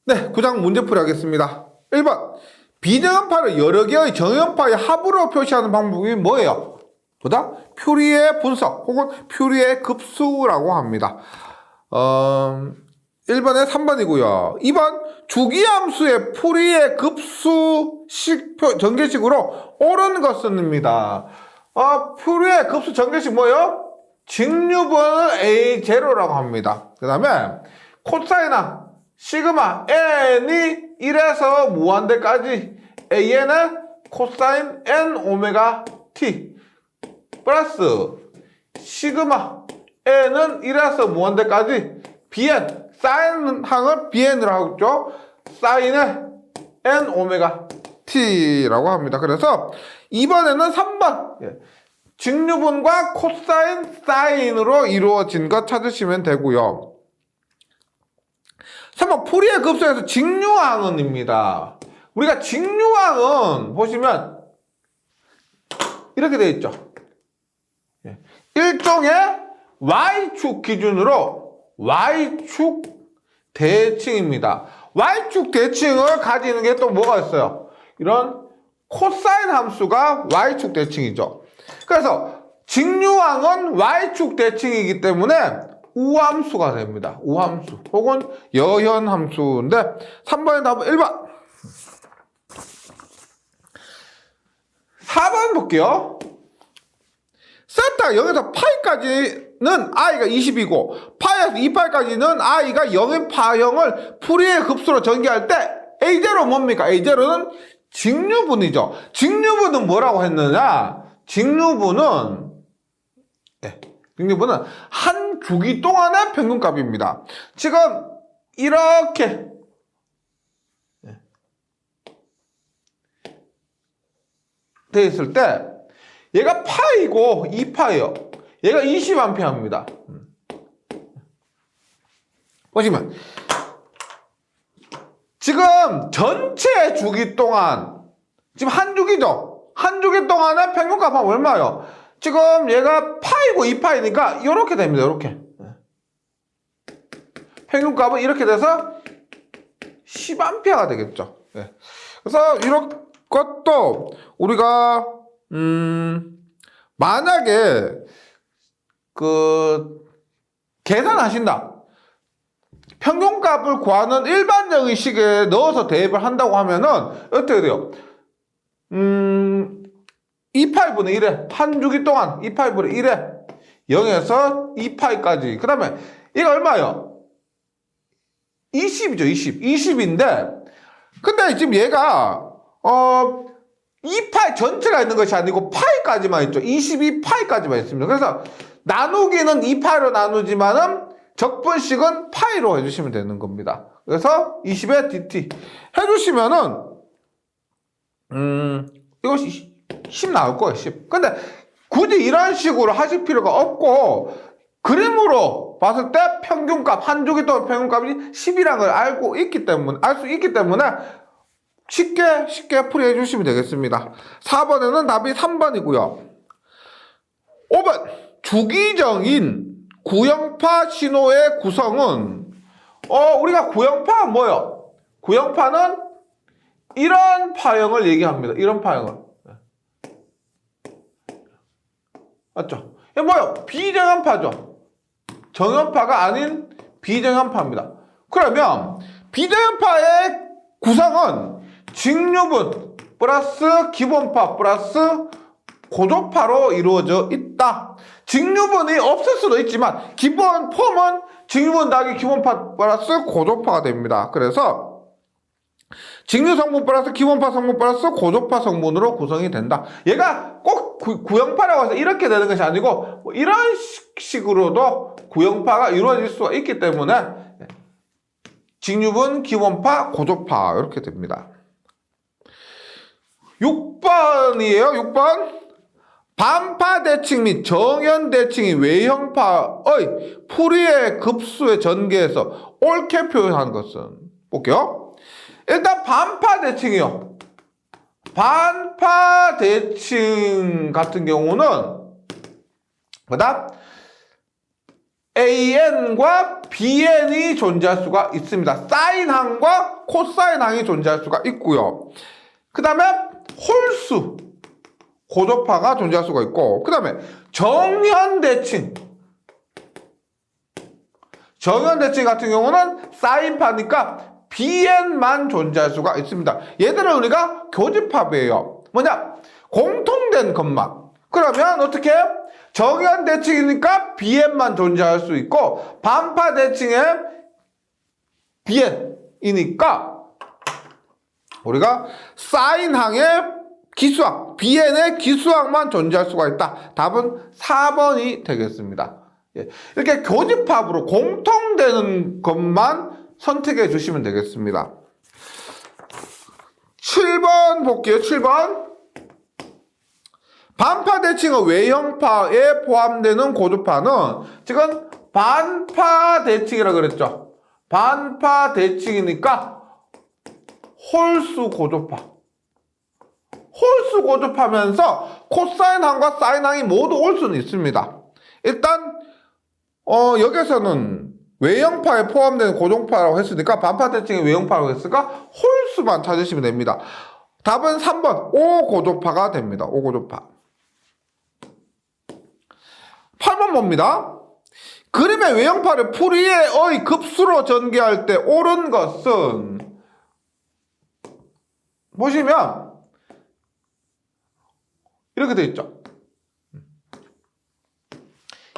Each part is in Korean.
네, 9장 문제풀이 하겠습니다. 1번. 비정연파를 여러 개의 정연파의 합으로 표시하는 방법이 뭐예요? 보다 퓨리의 분석 혹은 퓨리의 급수라고 합니다. 1번에 3번이고요. 2번. 주기함수의 퓨리의 급수 전개식으로 옳은 것은입니다. 퓨리의 급수 전개식 뭐예요? 직류분은 A0라고 합니다. 그 다음에 코사인은 시그마 n이 1에서 무한대까지 an의 코사인 n 오메가 t 플러스 시그마 n은 1에서 무한대까지 bn 사인 항을 bn으로 하고 있죠. 사인의 n 오메가 t라고 합니다. 그래서 이번에는 3번 직류분과 코사인 사인으로 이루어진 것 찾으시면 되고요. 3번 퓨리의 급수에서 직류항은입니다. 우리가 직류항은 보시면 이렇게 되어 있죠. 일종의 Y축 기준으로 Y축 대칭입니다. Y축 대칭을 가지는 게 또 뭐가 있어요? 이런 코사인 함수가 Y축 대칭이죠. 그래서 직류항은 Y축 대칭이기 때문에 우함수가 됩니다. 우함수 혹은 여현함수인데 3번에 답은 1번. 4번 볼게요. 세타 0에서 파이까지는 i가 20이고 파이에서 2파이까지는 i가 0인 파형을 퓨리의 급수로 전개할 때 A0 뭡니까? A0는 직류분이죠. 직류분은 뭐라고 했느냐? 직류분은 한 주기 동안의 평균값입니다. 지금 이렇게 되어 있을 때 얘가 파이고 2파예요. 얘가 20A입니다. 보시면 지금 전체 주기 동안 지금 한 주기죠. 한 주기 동안의 평균값은 얼마예요? 지금 얘가 파이고 2파이니까 이렇게 됩니다. 이렇게 평균값은 이렇게 돼서 10A가 되겠죠. 그래서 이런 것도 우리가 만약에 계산하신다. 평균값을 구하는 일반적인 식에 넣어서 대입을 한다고 하면은 어떻게 돼요? 2파이분의 1에 한 주기 동안 2파이분의 1에 0에서 2파이까지 그 다음에 이거 얼마예요? 20이죠. 20인데 근데 지금 얘가 2파이 전체가 있는 것이 아니고 파이까지만 있죠. 22파이까지만 있습니다. 그래서 나누기는 2파이로 나누지만은 적분식은 파이로 해주시면 되는 겁니다. 그래서 20의 dt 해주시면은 이것이 10 나올 거예요. 10. 근데 굳이 이런 식으로 하실 필요가 없고 그림으로 봤을 때 평균값 한 주기 동안 평균값이 10이라는 걸 알 수 있기 때문에 쉽게 풀이해 주시면 되겠습니다. 4번에는 답이 3번이고요. 5번 주기적인 구형파 신호의 구성은 우리가 구형파는 뭐예요? 구형파는 이런 파형을 얘기합니다. 이런 파형을. 맞죠? 이게 뭐예요? 비정연파죠. 정연파가 아닌 비정연파입니다. 그러면 비정연파의 구성은 직류분 플러스 기본파 플러스 고조파로 이루어져 있다. 직류분이 없을 수도 있지만 기본 폼은 직류분 더하기 기본파 플러스 고조파가 됩니다. 그래서 직류 성분 플러스 기본파 성분 플러스 고조파 성분으로 구성이 된다. 얘가 꼭 구형파라고 해서 이렇게 되는 것이 아니고 뭐 이런 식으로도 구형파가 이루어질 수가 있기 때문에 직류분, 기본파, 고조파 이렇게 됩니다. 6번이에요. 6번. 반파 대칭 및 정연 대칭이 외형파의 퓨리의 급수의 전개에서 옳게 표현한 것은 볼게요. 일단 반파 대칭이요. 반파 대칭 같은 경우는 뭐다? AN과 BN이 존재할 수가 있습니다. 사인항과 코사인항이 존재할 수가 있고요. 그 다음에 홀수 고조파가 존재할 수가 있고, 그 다음에 정현대칭 같은 경우는 사인파니까 BN만 존재할 수가 있습니다. 얘들은 우리가 교집합이에요. 뭐냐? 공통된 것만. 그러면 어떻게? 정현대칭이니까 BN만 존재할 수 있고, 반파대칭에 BN이니까 우리가 사인항의 기수항, BN의 기수항만 존재할 수가 있다. 답은 4번이 되겠습니다. 예. 이렇게 교집합으로 공통되는 것만 선택해 주시면 되겠습니다. 7번 볼게요. 7번. 반파대칭의 외형파에 포함되는 고조파는 지금 반파대칭이라고 그랬죠. 반파대칭이니까 홀수 고조파. 홀수 고조파면서 코사인항과 사인항이 모두 올 수는 있습니다. 일단 여기서는 외형파에 포함되는 고조파라고 했으니까 반파대칭의 외형파라고 했으니까 홀수만 찾으시면 됩니다. 답은 3번 5고조파가 됩니다. 5고조파. 8번 봅니다. 그림의 외형파를 풀이의 급수로 전개할 때 옳은 것은, 보시면 이렇게 되어 있죠.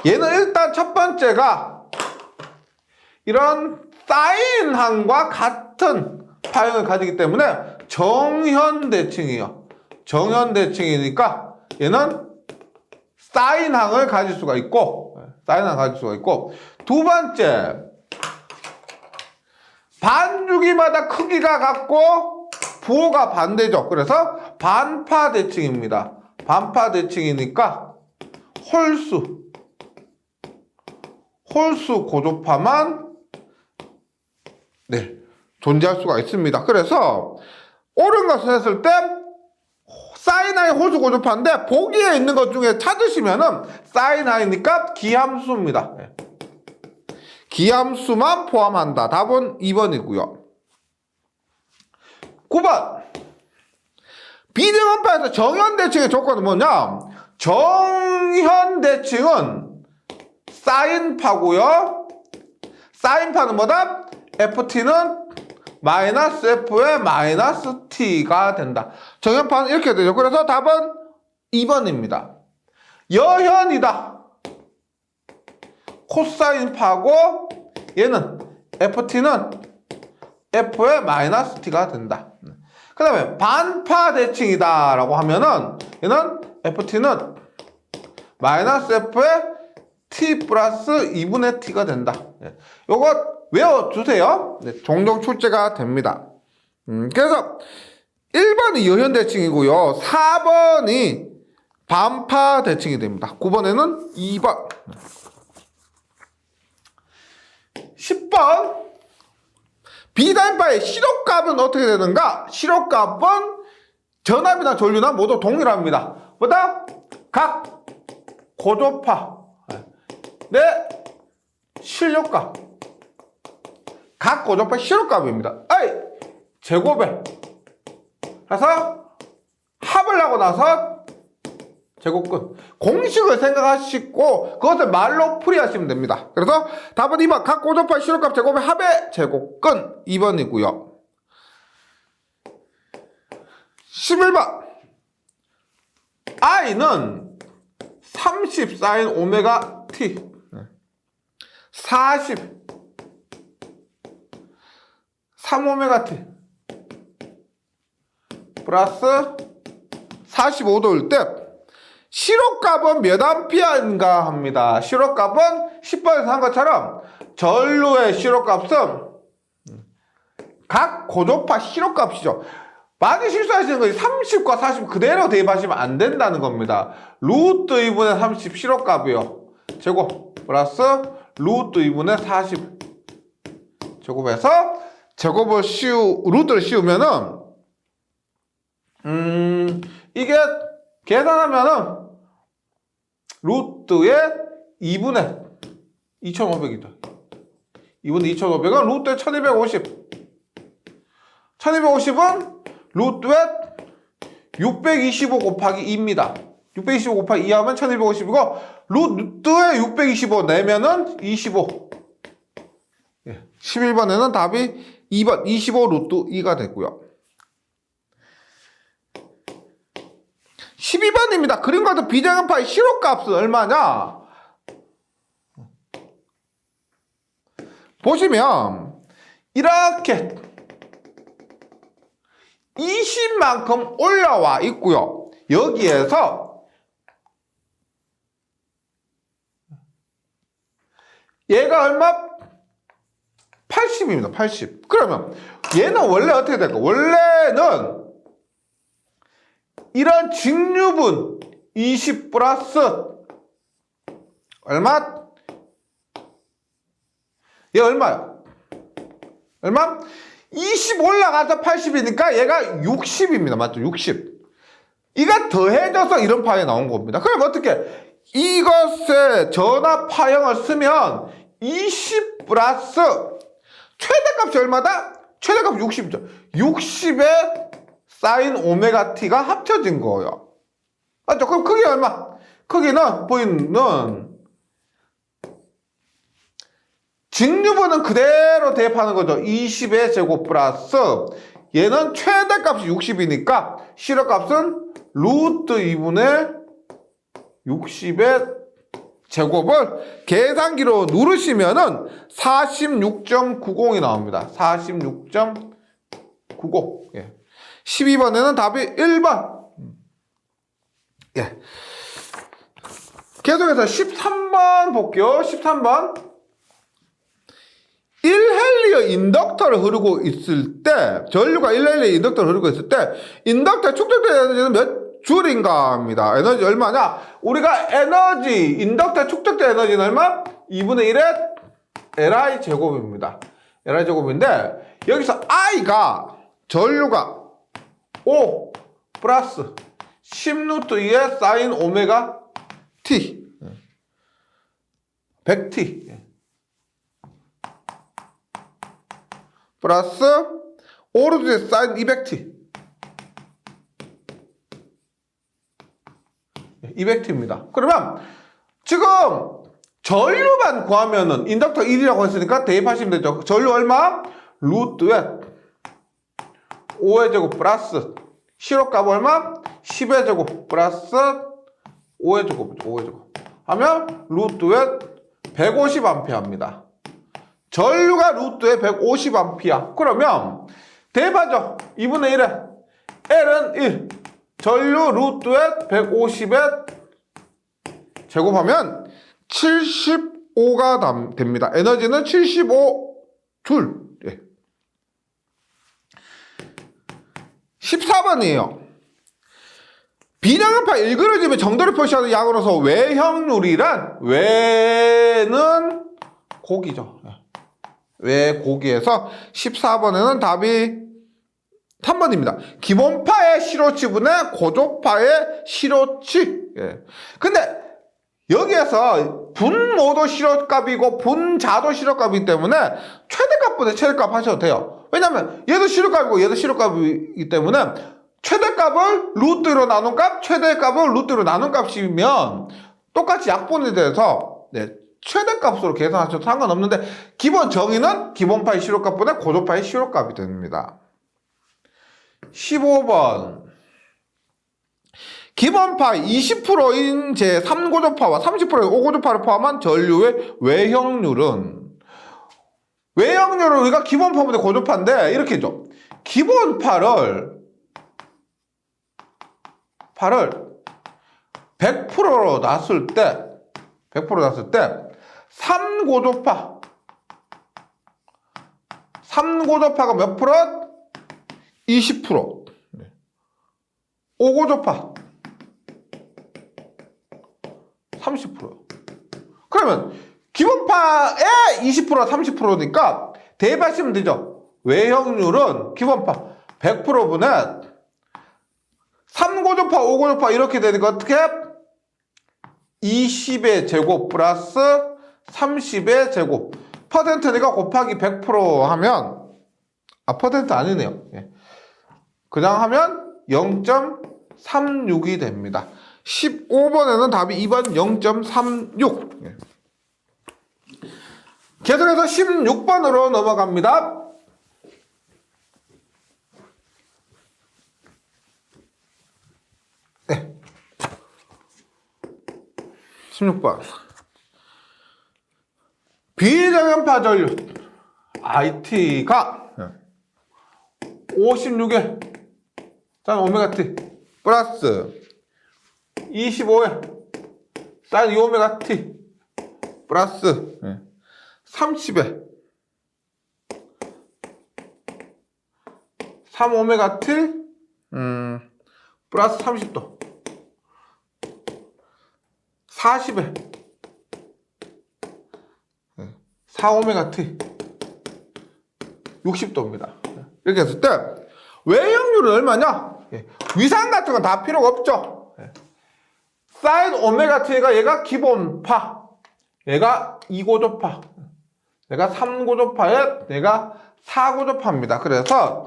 얘는 일단 첫 번째가 이런 사인항과 같은 파형을 가지기 때문에 정현대칭이에요. 정현대칭이니까 얘는 사인항을 가질 수가 있고, 두 번째, 반주기마다 크기가 같고 부호가 반대죠. 그래서 반파대칭입니다. 반파대칭이니까 홀수 고조파만 존재할 수가 있습니다. 그래서 옳은 것을 했을 때 사인하의 홀수 고조파인데 보기에 있는 것 중에 찾으시면은 사인하이니까 기함수입니다. 기함수만 포함한다. 답은 2번이고요. 9번. 비정함파에서 정현대칭의 조건은 뭐냐? 정현대칭은 사인파고요. 사인파는 뭐다? FT는 마이너스 F의 마이너스 T가 된다. 정현파는 이렇게 되죠. 그래서 답은 2번입니다. 여현이다. 코사인파고 얘는 FT는 F의 마이너스 T가 된다. 그 다음에 반파대칭이다 라고 하면은 얘는 FT는 마이너스 F의 T 플러스 2분의 T가 된다. 요거 외워주세요. 종종 출제가 됩니다. 그래서 1번이 여현대칭이고요. 4번이 반파대칭이 됩니다. 9번에는 2번. 10번. 비사인파의 시력값은 어떻게 되는가? 시력값은 전압이나 전류나 모두 동일합니다. 뭐다? 각 고조파 내 실력값. 각 고조파 시력값입니다. 제곱에 그래서 합을 하고 나서 제곱근 공식을 생각하시고 그것을 말로 풀이하시면 됩니다. 그래서 답은 2번 각 고조파 시력값 제곱의 합의 제곱근 2번이고요. 11번 I는 30 사인 오메가 T 40 3오메가 T 플러스 45도일 때 시력값은 몇 암피어인가 합니다. 시력값은 10번에서 한 것처럼 전류의 시력값은 각 고조파 시력값이죠. 많이 실수하시는 것이 30과 40 그대로 대입하시면 안 된다는 겁니다. 루트 2분의 30 시력값이요. 제곱 플러스 루트 2분의 40 제곱해서 루트를 씌우면은 이게 계산하면은 루트의 2분의 2500이죠. 이번에 2500은 루트에 1250. 1250은 루트에 625 곱하기 2입니다. 625 곱하기 2 하면 1250이고, 루트에 625 내면은 25. 11번에는 답이 2번 25 루트 2가 되고요. 12번입니다. 그림과도 비정함파의 실호값은 얼마냐? 보시면 이렇게 20만큼 올라와 있고요. 여기에서 얘가 얼마? 80입니다. 80. 그러면 얘는 원래 어떻게 될까? 원래는 이런 직류분 20 플러스 얼마? 얘 얼마야? 얼마? 20 올라가서 80이니까 얘가 60입니다. 맞죠? 60. 이가 더해져서 이런 파이 나온 겁니다. 그럼 어떻게? 이것의 전압 파형을 쓰면 20 플러스 최대값이 얼마다? 최대값 60이죠. 60에 사인 오메가 t가 합쳐진 거예요. 맞죠? 그럼 크기 얼마? 크기는 보이는 직류분은 그대로 대입하는 거죠. 20의 제곱 플러스 얘는 최대값이 60이니까 실효값은 루트 2분의 60의 제곱을 계산기로 누르시면은 46.90이 나옵니다. 46.90. 예. 12번에는 답이 1번. 예. 계속해서 13번 볼게요. 13번. 1헬리어 인덕터를 흐르고 있을 때, 전류가 1헬리어 인덕터를 흐르고 있을 때, 인덕터의 축적된 에너지는 몇 줄인가 합니다. 에너지 얼마냐? 우리가 에너지, 인덕터에 축적된 에너지는 얼마? 2분의 1의 Li 제곱입니다. Li 제곱인데, 여기서 I가, 전류가 5 플러스 10루트 2의 사인 오메가 T. 100T. 플러스 5루트 2의 사인 200T. 200T입니다. 그러면 지금 전류만 구하면은 인덕터 1이라고 했으니까 대입하시면 되죠. 전류 얼마? 루트에 5의 제곱 플러스 실호값 얼마? 10의 제곱 플러스 5의 제곱이죠. 5의 제곱 하면 루트에 150A입니다. 전류가 루트에 150A. 그러면 대입하죠. 2분의 1에 L은 1. 전류 루트에 150에 제곱하면 75가 됩니다. 에너지는 75줄. 예. 14번이에요. 비정음파 일그러짐의 정도를 표시하는 양으로서 외형률이란 외는 고기죠. 외 고기에서 14번에는 답이 3번입니다. 기본파의 실호치분의 고조파의 실호치. 예. 근데 여기에서 분모도 실호값이고 분자도 실호값이기 때문에 최대값보다 최대값 하셔도 돼요. 왜냐면 얘도 실호값이고 얘도 실호값이기 때문에 최대값을 루트로 나눈 값, 최대값을 루트로 나눈 값이면 똑같이 약분이 돼서 네, 최대값으로 계산하셔도 상관없는데 기본 정의는 기본파의 실호값보다 고조파의 실호값이 됩니다. 15번. 기본파 20%인 제3고조파와 30%의 5고조파를 포함한 전류의 외형률은 우리가 기본파보다 고조파인데 이렇게 했죠. 기본파를 100%로 놨을 때 3고조파가 몇 프로? 20%. 5고조파 30%. 그러면 기본파의 20%, 30%니까 대입하시면 되죠. 외형률은 기본파 100%분의 3고조파, 5고조파 이렇게 되니까 어떻게? 20의 제곱 플러스 30의 제곱. 퍼센트니까 곱하기 100% 하면, 퍼센트 아니네요. 예. 그냥 하면 0.36이 됩니다. 15번에는 답이 2번 0.36. 예. 계속해서 16번으로 넘어갑니다. 네. 16번. 비정연파 전류 IT가 56에 산 오메가 T 플러스 25에 산 2오메가 T 플러스 30에 3오메가 T 플러스 30도 40에 4오메가 T 60도입니다. 이렇게 했을 때 외형률은 얼마냐? 위상 같은 건 다 필요가 없죠. 사인 오메가 T가 얘가 기본파, 얘가 2고조파, 얘가 3고조파에 얘가 4고조파입니다. 그래서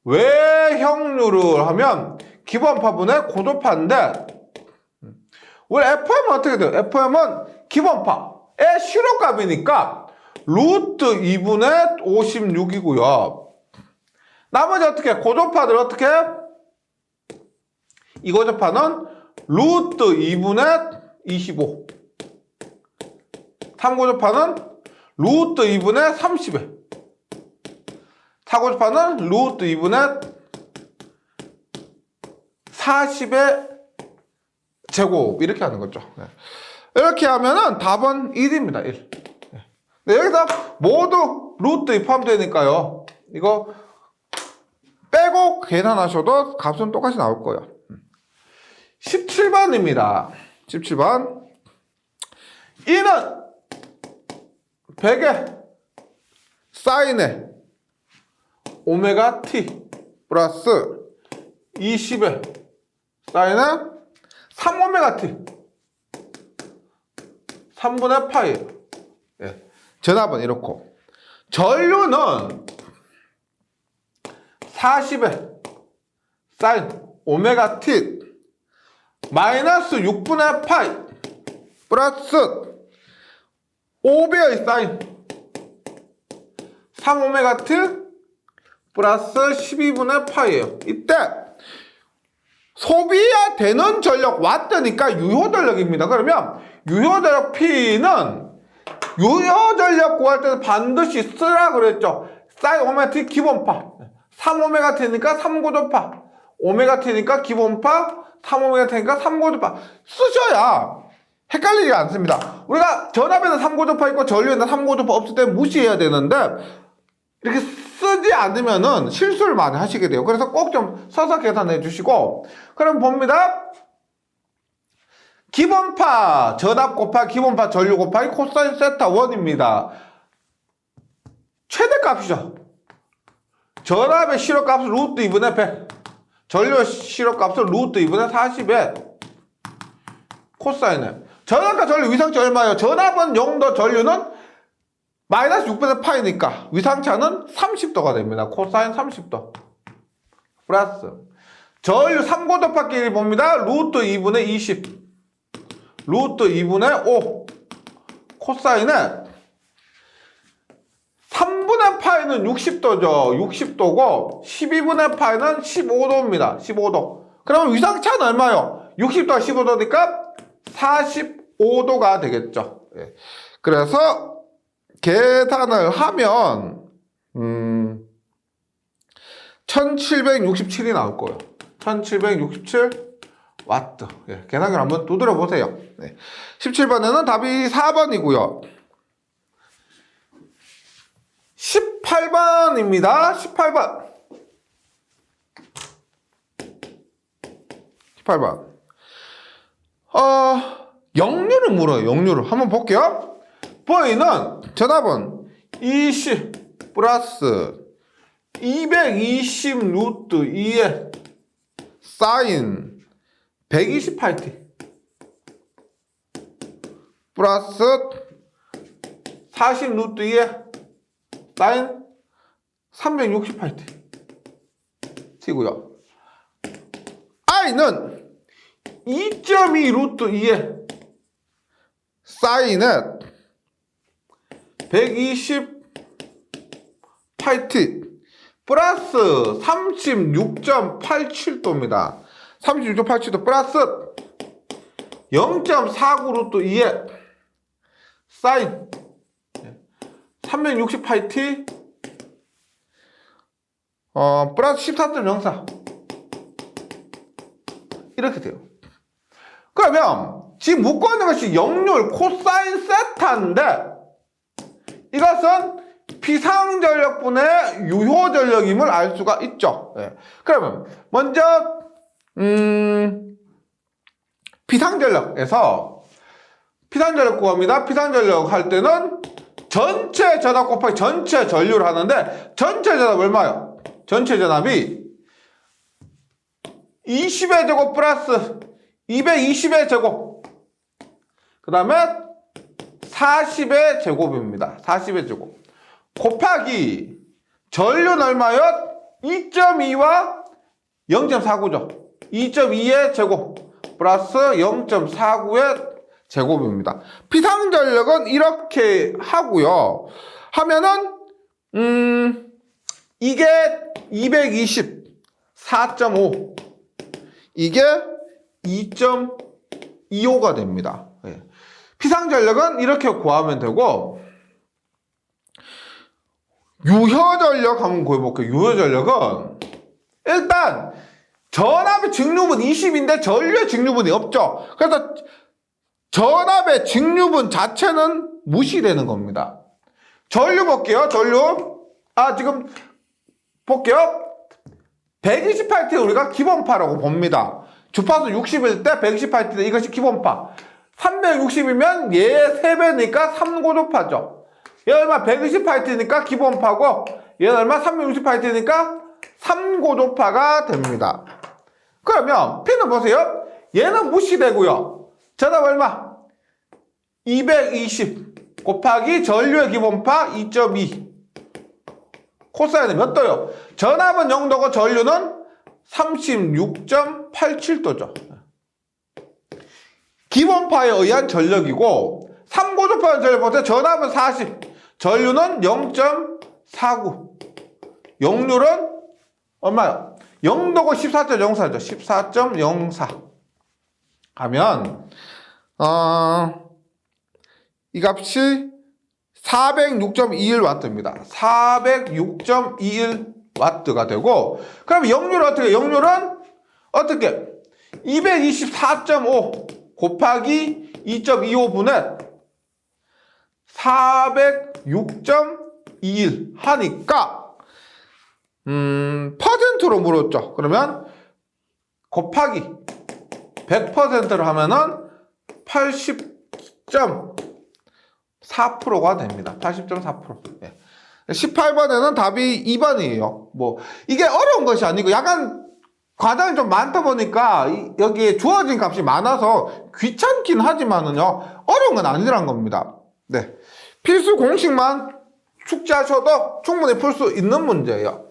외형률을 하면 기본파분의 고조파인데 우리 FM은 어떻게 돼요? FM은 기본파의 실호값이니까 루트 2분의 56이고요. 나머지 어떻게? 고조파들 어떻게? 이 고조파는 루트 2분의 25. 3고조파는 루트 2분의 30에. 4고조파는 루트 2분의 40의 제곱. 이렇게 하는 거죠. 이렇게 하면은 답은 1입니다. 1. 여기서 모두 루트 2 포함되니까요. 이거 빼고 계산하셔도 값은 똑같이 나올 거예요. 17번입니다. 17번. 이는 100에 사인에 오메가 t 플러스 20에 사인에 3오메가 t 3분의 파이에요. 예. 전압은 이렇고 전류는 40에 사인 오메가 t 마이너스 6분의 파이 플러스 5배의 사인 3오메가 t 플러스 12분의 파이예요. 이때 소비되는 전력 왔더니까 유효전력입니다. 그러면 유효전력 P는 유효전력 구할 때는 반드시 쓰라 그랬죠. 사인 오메가 t 기본파 3오메가 t니까 3고조파 오메가 t니까 기본파 3오메가 t니까 3고조파 쓰셔야 헷갈리지 않습니다. 우리가 전압에는 3고조파 있고 전류에는 3고조파 없을 때 무시해야 되는데 이렇게 쓰지 않으면은 실수를 많이 하시게 돼요. 그래서 꼭 좀 써서 계산해 주시고 그럼 봅니다. 기본파 전압 곱하기 기본파 전류 곱하기 코사인 세타 1입니다. 최대값이죠. 전압의 실효값은 루트 2분의 100 전류의 실효값은 루트 2분의 40에 코사인에 전압과 전류 위상치 얼마예요? 전압은 0도 전류는 마이너스 6분의 파이니까 위상차는 30도가 됩니다. 코사인 30도 플러스 전류 3고도파끼리 봅니다. 루트 2분의 20 루트 2분의 5 코사인에 3분의 파이는 60도죠. 60도고 12분의 파이는 15도입니다. 15도. 그러면 위상차는 얼마요? 60도가 15도니까 45도가 되겠죠. 예. 그래서 계산을 하면 1767이 나올 거예요. 1767 와트. 예, 계산기를 한번 두드려 보세요. 네. 17번에는 답이 4번이고요. 18번입니다. 18번. 18번. 역류를 물어요. 역류를. 한번 볼게요. V는 전압은 20 플러스 220 루트 2에 사인 128t 플러스 40 루트 2에 사인 368t t고요. i는 2.2 루트 2에 사인은 128t 플러스 36.87도입니다. 36.87도 플러스 0.49 루트 2에 사인 368t 플러스 14.04 이렇게 돼요. 그러면 지금 묶어 있는 것이 역률 코사인 세타인데 이것은 피상전력분의 유효전력임을 알 수가 있죠. 네. 그러면 먼저 피상전력에서 피상전력 구합니다. 피상전력 할 때는 전체 전압 곱하기 전체 전류를 하는데 전체 전압 얼마요? 전체 전압이 20의 제곱 플러스 220의 제곱 그 다음에 40의 제곱입니다. 40의 제곱 곱하기 전류는 얼마요? 2.2와 0.49죠. 2.2의 제곱 플러스 0.49의 제곱입니다. 피상전력은 이렇게 하고요. 하면은 이게 220 4.5 이게 2.25가 됩니다. 예. 피상전력은 이렇게 구하면 되고 유효전력 한번 구해볼게요. 유효전력은 일단 전압의 직류분 20인데 전류의 직류분이 없죠. 그래서 전압의 직류분 자체는 무시되는 겁니다. 전류 볼게요. 전류 지금 볼게요. 128T 우리가 기본파라고 봅니다. 주파수 60일 때 128T 이것이 기본파. 360이면 얘의 3배니까 3고도파죠. 얘 얼마? 128T니까 기본파고 얘는 얼마? 360T니까 3고도파가 됩니다. 그러면 P는 보세요. 얘는 무시되고요. 전압 얼마? 220 곱하기 전류의 기본파 2.2 코사인은 몇 도요? 전압은 0도고 전류는 36.87도죠. 기본파에 의한 전력이고 3고도파의 전력보다 전압은 40 전류는 0.49 역률은 얼마요? 0도고 14.04죠. 14.04 하면 이 값이 406.21W입니다. 406.21W가 되고 그럼 역률은 어떻게? 역률은 어떻게? 224.5 곱하기 2.25분의 406.21 하니까 퍼센트로 물었죠. 그러면 곱하기 100%를 하면은 80.4%가 됩니다. 80.4%. 예. 18번에는 답이 2번이에요. 뭐 이게 어려운 것이 아니고 약간 과정이 좀 많다 보니까 여기에 주어진 값이 많아서 귀찮긴 하지만은요 어려운 건 아니란 겁니다. 네. 필수 공식만 숙지하셔도 충분히 풀 수 있는 문제예요.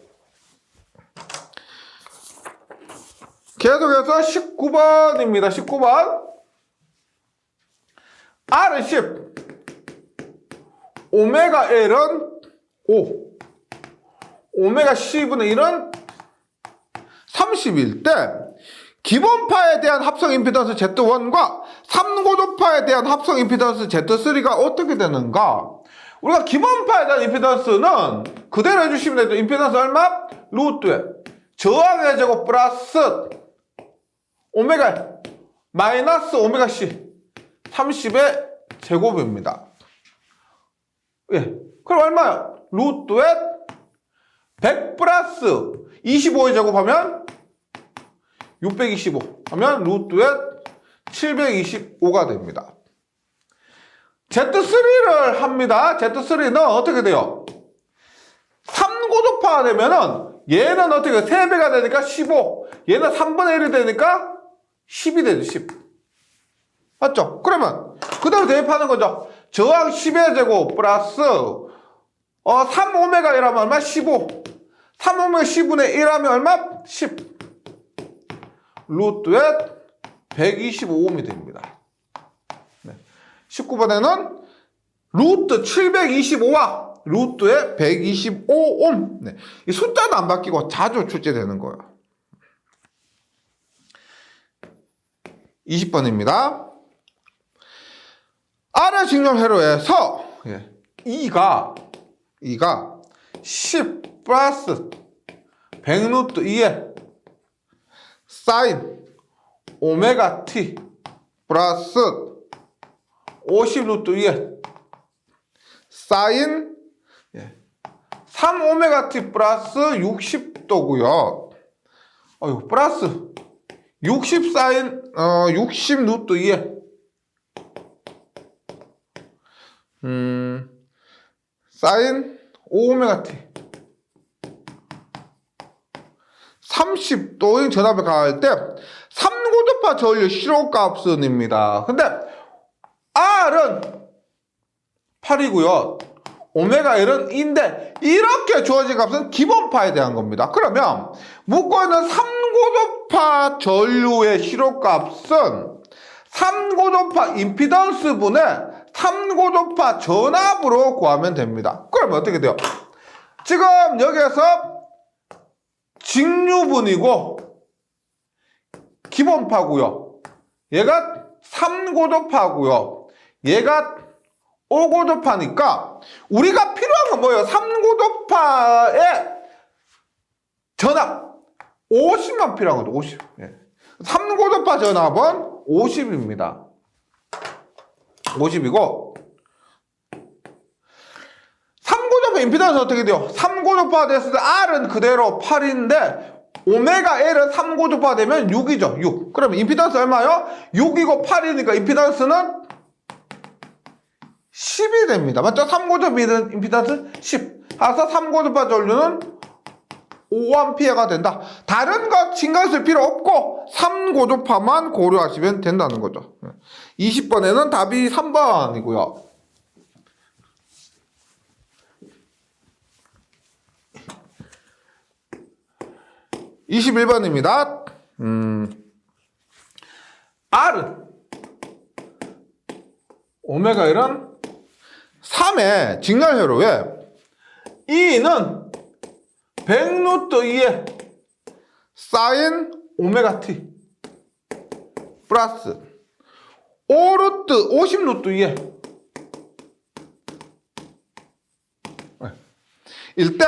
계속해서 19번입니다. 19번. R은 10, 오메가 L은 5, 오메가 C분의 1은 30일 때 기본파에 대한 합성 임피던스 Z1과 3고도파에 대한 합성 임피던스 Z3가 어떻게 되는가? 우리가 기본파에 대한 임피던스는 그대로 해주시면 되죠. 임피던스 얼마? 루트에 저항의 제곱 플러스 오메가 마이너스 오메가 C 30의 제곱입니다. 예. 그럼 얼마요? 루트에 100 플러스 25의 제곱하면 625 하면 루트에 725가 됩니다. Z3를 합니다. Z3는 어떻게 돼요? 3고도파가 되면은 얘는 어떻게 3배가 되니까 15 얘는 3분의 1이 되니까 10이 되죠. 10 맞죠? 그러면 그대로 대입하는 거죠. 저항 10의 제곱 플러스 3오메가 1하면 얼마? 15. 3오메가 10분의 1하면 얼마? 10. 루트에 125옴이 됩니다. 네. 19번에는 루트 725와 루트에 125옴. 네. 이 숫자는 안 바뀌고 자주 출제되는 거예요. 20번입니다. R의 직렬 회로에서 E가 10 플러스 100 루트 2에 사인 오메가 t 플러스 50 루트 2에 사인 3 오메가 t 플러스 60도고요. 플러스 60 사인 60 루트 2에 사인 5 오메가 t 30도인 전압을 가할 때 3고도파 전류 실호값은입니다. 근데 R은 8이고요. 오메가 L은 2인데 이렇게 주어진 값은 기본파에 대한 겁니다. 그러면 묻고 있는 3고도파 전류의 실호값은 3고도파 임피던스 분의 3고도파 전압으로 구하면 됩니다. 그러면 어떻게 돼요? 지금 여기에서 직류분이고 기본파고요. 얘가 3고도파고요. 얘가 5고도파니까 우리가 필요한 건 뭐예요? 3고도파의 전압 50만 필요한 거죠. 50. 3고도파 전압은 50입니다. 50이고 3고도파 임피던스 어떻게 돼요? 3고도파 됐을 때 R은 그대로 8인데 오메가 L은 3고도파 되면 6이죠. 6. 그러면 임피던스 얼마요? 6이고 8이니까 임피던스는 10이 됩니다. 맞죠? 3고도파 임피던스 10. 따라서 3고도파 전류는 5A가 된다. 다른 것 신경 쓸 필요 없고 3고도파만 고려하시면 된다는 거죠. 20번에는 답이 3번이고요. 21번입니다. R은 오메가 1은 3의 직렬회로에 E는 100 루트 2에 사인 오메가 t 플러스 5 루트 50 루트 2에 일때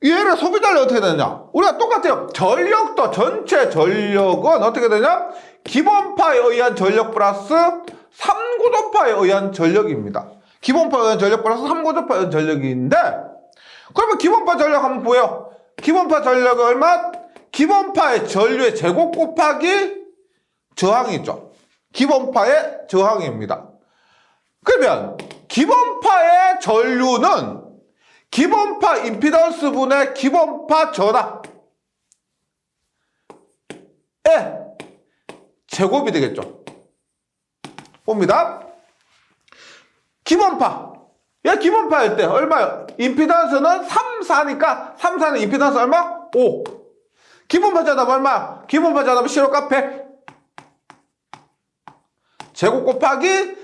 얘를 소비 전력 어떻게 되느냐? 우리가 똑같아요. 전력도 전체 전력은 어떻게 되냐? 기본파에 의한 전력 플러스 3고도파에 의한 전력입니다. 기본파에 의한 전력 플러스 3고도파에 의한 전력인데 그러면 기본파 전력 한번 보여. 기본파 전력은 얼마? 기본파의 전류의 제곱 곱하기 저항이죠. 기본파의 저항입니다. 그러면 기본파의 전류는 기본파 임피던스 분의 기본파 전압의 제곱이 되겠죠. 봅니다. 기본파. 얘 기본파일 때 얼마요? 임피던스는 3, 4니까 3, 4는 임피던스 얼마? 5. 기본파 전압 얼마? 기본파 전압은 실호값 100. 제곱 곱하기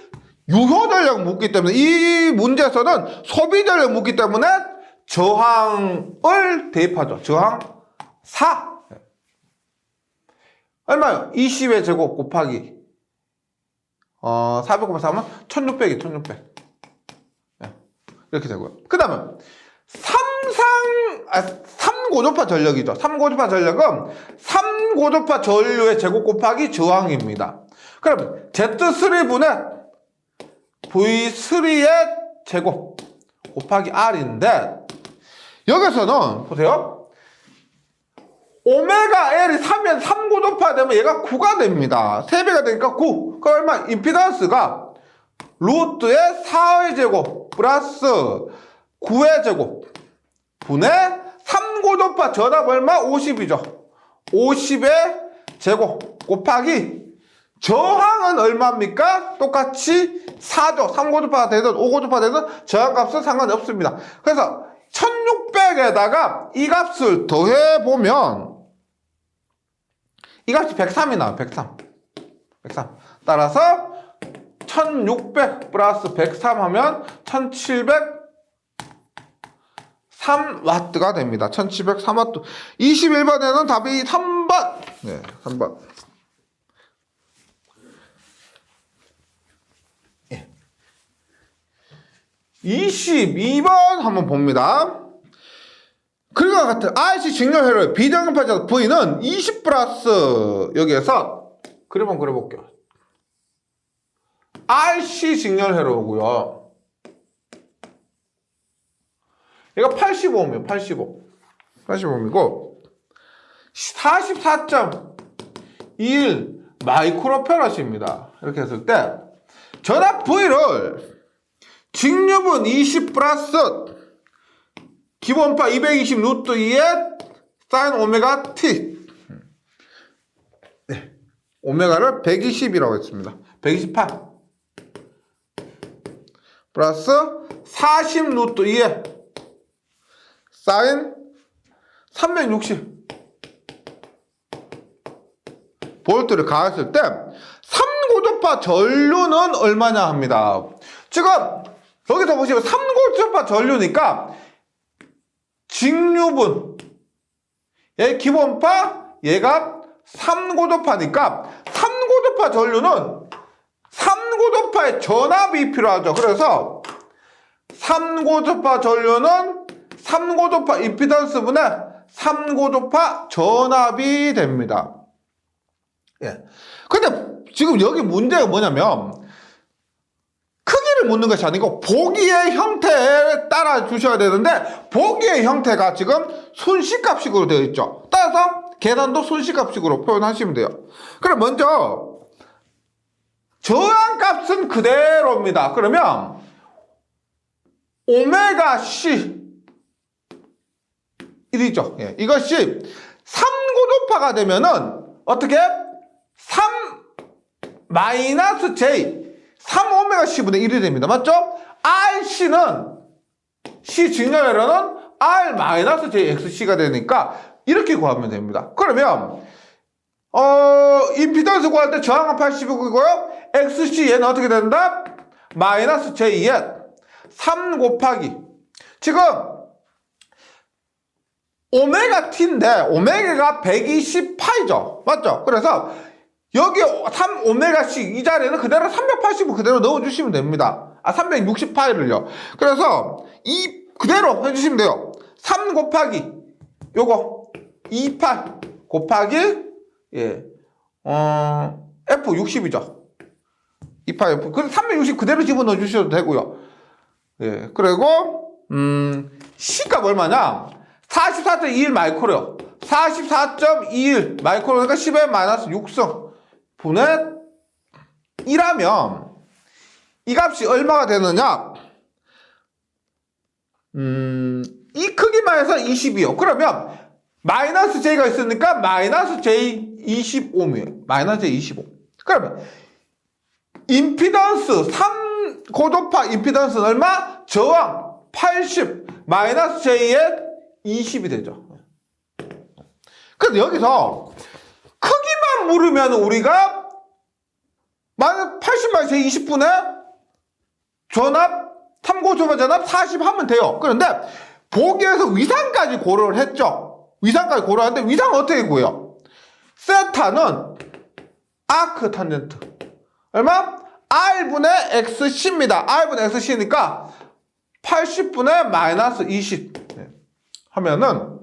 유효 전력 묻기 때문에 이 문제에서는 소비 전력 묻기 때문에 저항을 대입하죠. 저항 4. 얼마요? 20의 제곱 곱하기 400 곱하기 4면 1600이 1600. 이렇게 되고요. 그 다음에 3고도파 전력이죠. 3고도파 전력은 3고도파 전류의 제곱 곱하기 저항입니다. 그럼 Z3분의 V3의 제곱 곱하기 R인데 여기서는 보세요. 오메가 L이 3이면 3고도파 되면 얘가 9가 됩니다. 3배가 되니까 9. 그럼 얼마? 임피던스가 루트의 4의 제곱 플러스 9의 제곱 분의 3고도파 전압 얼마? 50이죠. 50의 제곱 곱하기 저항은 얼마입니까? 똑같이 4죠. 3고주파가 되든 5고주파가 되든 저항값은 상관이 없습니다. 그래서 1600에다가 이 값을 더해보면 이 값이 103이 나와요. 103. 따라서 1600 플러스 103 하면 1703W가 됩니다. 1703W. 21번에는 답이 3번. 네, 3번. 22번 한번 봅니다. 그리고 같은 RC 직렬회로의 비정파적 V는 20 플러스 여기에서 그림 한번 그려볼게요. RC 직렬회로고요. 얘가 85ohm이에요. 85ohm이고 44.21 마이크로페럿입니다. 이렇게 했을 때 전압 V를 직류분 20 플러스 기본파 220 루트 2에 사인 오메가 t. 네. 오메가를 120이라고 했습니다. 128 플러스 40 루트 2에 사인 360 볼트를 가했을 때 3고주파 전류는 얼마냐 합니다. 지금 여기서 보시면 3고주파 전류니까 직류분 얘 기본파 얘가 3고주파니까 3고주파 전류는 3고주파의 전압이 필요하죠. 그래서 3고주파 전류는 3고주파 임피던스분의 3고주파 전압이 됩니다. 예. 근데 지금 여기 문제가 뭐냐면 크기를 묻는 것이 아니고 보기의 형태에 따라 주셔야 되는데 보기의 형태가 지금 순식값식으로 되어 있죠. 따라서 계산도 순식값식으로 표현하시면 돼요. 그럼 먼저 저항값은 그대로입니다. 그러면 오메가 C 1이죠. 예. 이것이 3고주파가 되면은 어떻게? 3 마이너스 J 3오메가 C분의 1이 됩니다. 맞죠? RC는 C 직렬회로는 R 마이너스 J XC가 되니까 이렇게 구하면 됩니다. 그러면 임피던스 구할 때 저항은 80이고요. XC 얘는 어떻게 된다? 마이너스 J에 3 곱하기 지금 오메가 T인데 오메가가 120파이죠. 맞죠? 그래서 여기 3오메가씩 이 자리에는 그대로 380을 그대로 넣어주시면 됩니다. 360파이를요. 그래서 이 그대로 해주시면 돼요. 3 곱하기 요거 2파이 곱하기 예, F60이죠. 2파이 F. 그래서 360 그대로 집어넣어 주셔도 되고요. 예, 그리고 C값 얼마냐? 44.21 마이크로요. 44.21 마이크로니까 10의 마이너스 6승 분의 1하면 이 값이 얼마가 되느냐? 이 크기만 해서 20이요. 그러면 마이너스 J가 있으니까 마이너스 J 25이에요. 마이너스 J 25. 그러면 임피던스 3고도파 임피던스는 얼마? 저항 80 마이너스 J에 20이 되죠. 그래서 여기서 크기만 물으면 우리가 만약 80 마이너스 J 20분의 전압 3고주파 전압 40 하면 돼요. 그런데 보기에서 위상까지 고려를 했죠. 위상까지 고려하는데 위상은 어떻게 구해요? 세타는 아크 탄젠트 얼마? R분의 XC입니다. R분의 XC니까 80분의 마이너스 20 하면은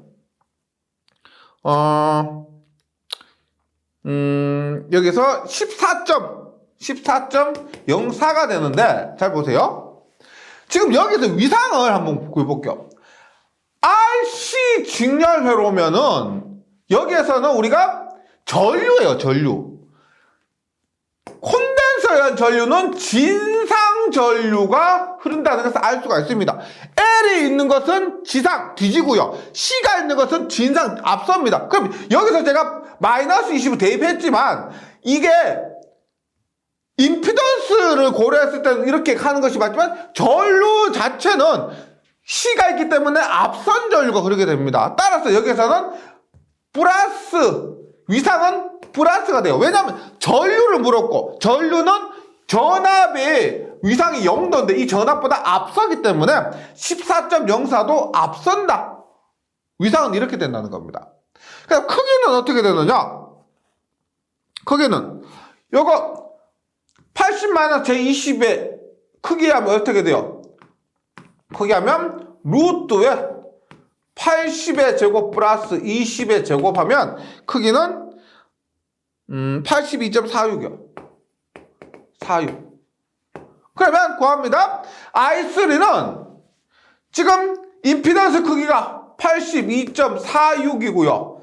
여기서 14.04가 되는데 잘 보세요. 지금 여기서 위상을 한번 구해볼게요. RC 직렬회로면은 여기에서는 우리가 전류예요. 전류. 콘덴서에 의한 전류는 진상 전류가 흐른다는 것을 알 수가 있습니다. L이 있는 것은 지상 뒤지고요. C가 있는 것은 진상 앞섭니다. 그럼 여기서 제가 마이너스 20을 대입했지만 이게 임피던스를 고려했을 때는 이렇게 가는 것이 맞지만 전류 자체는 C가 있기 때문에 앞선 전류가 흐르게 됩니다. 따라서 여기서는 플러스, 위상은 플러스가 돼요. 왜냐하면 전류를 물었고 전류는 전압의 위상이 0도인데 이 전압보다 앞서기 때문에 14.04도 앞선다. 위상은 이렇게 된다는 겁니다. 그럼 크기는 어떻게 되느냐? 크기는 요거 80-제20의 크기하면 어떻게 돼요? 크기하면 루트에 80의 제곱 플러스 20의 제곱하면 크기는 82.46이요. 46. 그러면 구합니다. I3는 지금 임피던스 크기가 82.46이고요.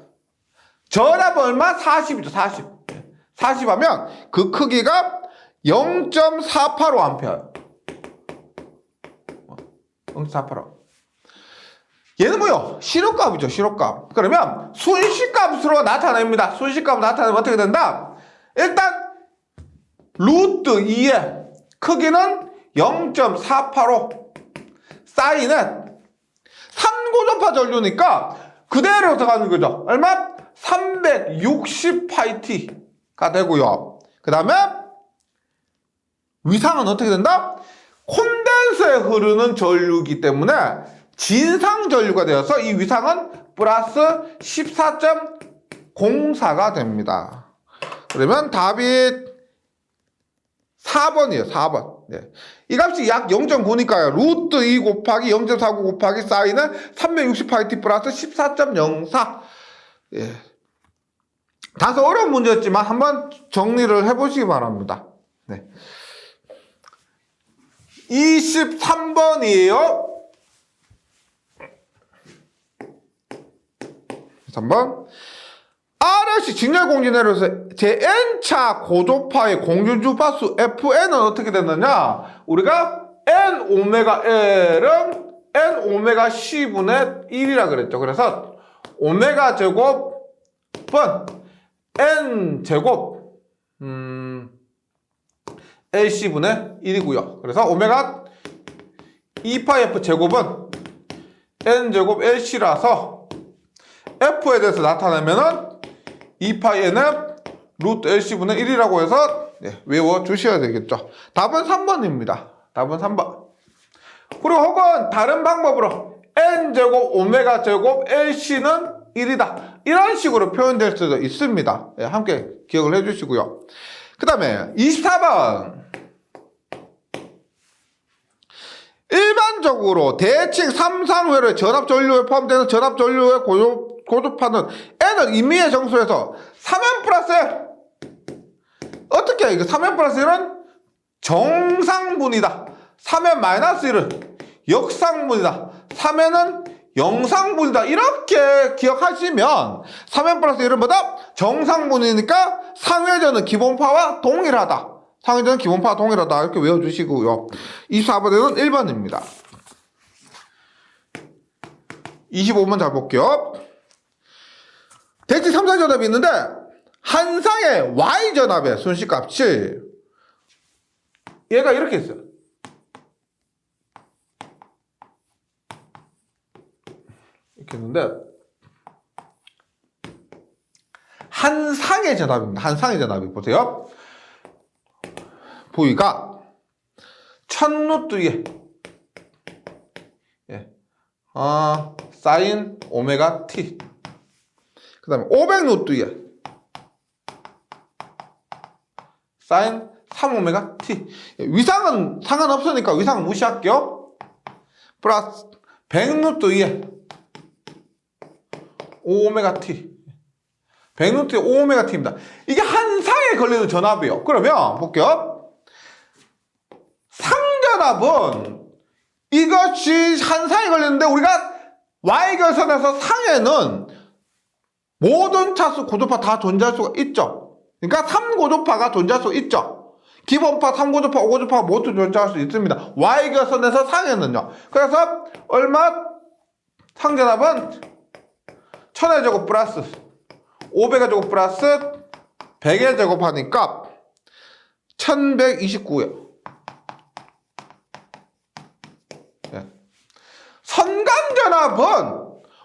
전압은 얼마? 40이죠. 40. 40 하면 그 크기가 0.485A. 0.485. 얘는 뭐요? 신호값이죠. 신호값. 그러면 순시값으로 나타냅니다. 순시값으로 나타내면 어떻게 된다? 일단 루트 2의 크기는 0.485 사인은 3고전파 전류니까 그대로 들어가는 거죠. 얼마? 360파이T가 되고요. 그 다음에 위상은 어떻게 된다? 콘덴서에 흐르는 전류이기 때문에 진상 전류가 되어서 이 위상은 플러스 14.04가 됩니다. 그러면 답이 4번이에요. 4번. 네. 이 값이 약 0.9니까요. 루트 2 곱하기 0.49 곱하기 사인은 360파이T 플러스 14.04. 예. 다소 어려운 문제였지만 한번 정리를 해보시기 바랍니다. 네. 23번이에요. 3번. RLC 직렬공지 내려서 제 N차 고도파의 공준주파수 FN은 어떻게 됐느냐? 우리가 N 오메가 L은 N 오메가 C분의 1이라 그랬죠. 그래서 오메가 제곱은 N 제곱 LC분의 1이고요. 그래서 오메가 2파이 F 제곱은 N 제곱 LC라서 F에 대해서 나타내면은 2파이는 루트 LC분의 1이라고 해서 외워주셔야 되겠죠. 답은 3번입니다. 답은 3번. 그리고 혹은 다른 방법으로 N제곱 오메가 제곱 LC는 1이다. 이런 식으로 표현될 수도 있습니다. 함께 기억을 해주시고요. 그 다음에 24번. 일반적으로 대칭 3상회로의 전압전류에 포함되는 전압전류의 고도파는 N은 임의의 정수에서 3N 플러스 1. 어떻게 해? 이거 3N 플러스 1은 정상분이다. 3N 마이너스 1은 역상분이다. 3N은 영상분이다. 이렇게 기억하시면 3N 플러스 1은 뭐다? 정상분이니까 상회전은 기본파와 동일하다. 상회전은 기본파와 동일하다. 이렇게 외워주시고요. 24번에는 1번입니다. 25번 잘 볼게요. 대칭 3상 전압이 있는데 한 쌍의 Y 전압의 순시값이 얘가 이렇게 있어요. 이렇게 있는데 한 상의 전압입니다. 한 상의 전압이 보세요. 부위가 1000루트에 사인 오메가 t 그 다음에 500루트에 사인 3오메가 t. 위상은 상관없으니까 위상은 무시할게요. 플러스 100루트에 5오메가 t. 100루트에 5오메가 t입니다. 이게 한 상에 걸리는 전압이에요. 그러면 볼게요. 상전압은 이것이 한 상에 걸리는데 우리가 Y결선에서 상에는 모든 차수 고도파 다 존재할 수가 있죠. 그러니까 3고도파가 존재할 수 있죠. 기본파, 3고도파, 5고도파가 모두 존재할 수 있습니다. Y결선에서 상에는요. 그래서 얼마? 상전압은 1000의 제곱 플러스 500의 제곱 플러스 100의 제곱하니까 1129예요. 네. 선간전압은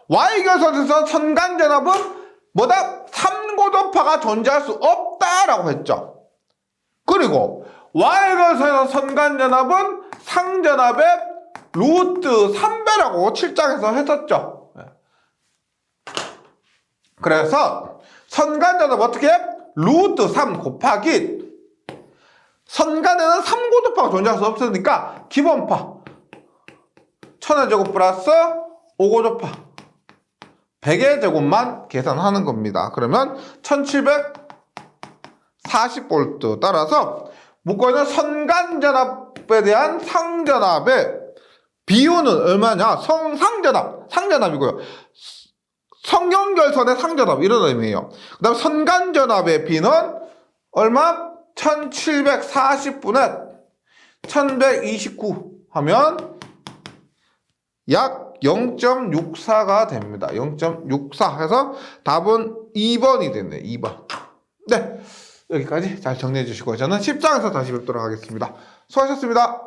Y결선에서 선간전압은 뭐다? 3고도파가 존재할 수 없다라고 했죠. 그리고 Y결선에서 선간전압은 상전압의 루트 3배라고 7장에서 했었죠. 그래서 선간전압 어떻게 해? 루트 3 곱하기 선간에는 3고도파가 존재할 수 없으니까 기본파 1000의 제곱 플러스 5고도파 100의 제곱만 계산하는 겁니다. 그러면 1740V 따라서 묶어있는 선간전압에 대한 상전압의 비율은 얼마냐? 상전압이고요. 성경결선의 상전압 이런 의미예요. 그 다음 선간전압의 비는 얼마? 1740분의 1129 하면 약 0.64가 됩니다. 0.64 해서 답은 2번이 됐네요. 2번. 네, 여기까지 잘 정리해 주시고 저는 10장에서 다시 뵙도록 하겠습니다. 수고하셨습니다.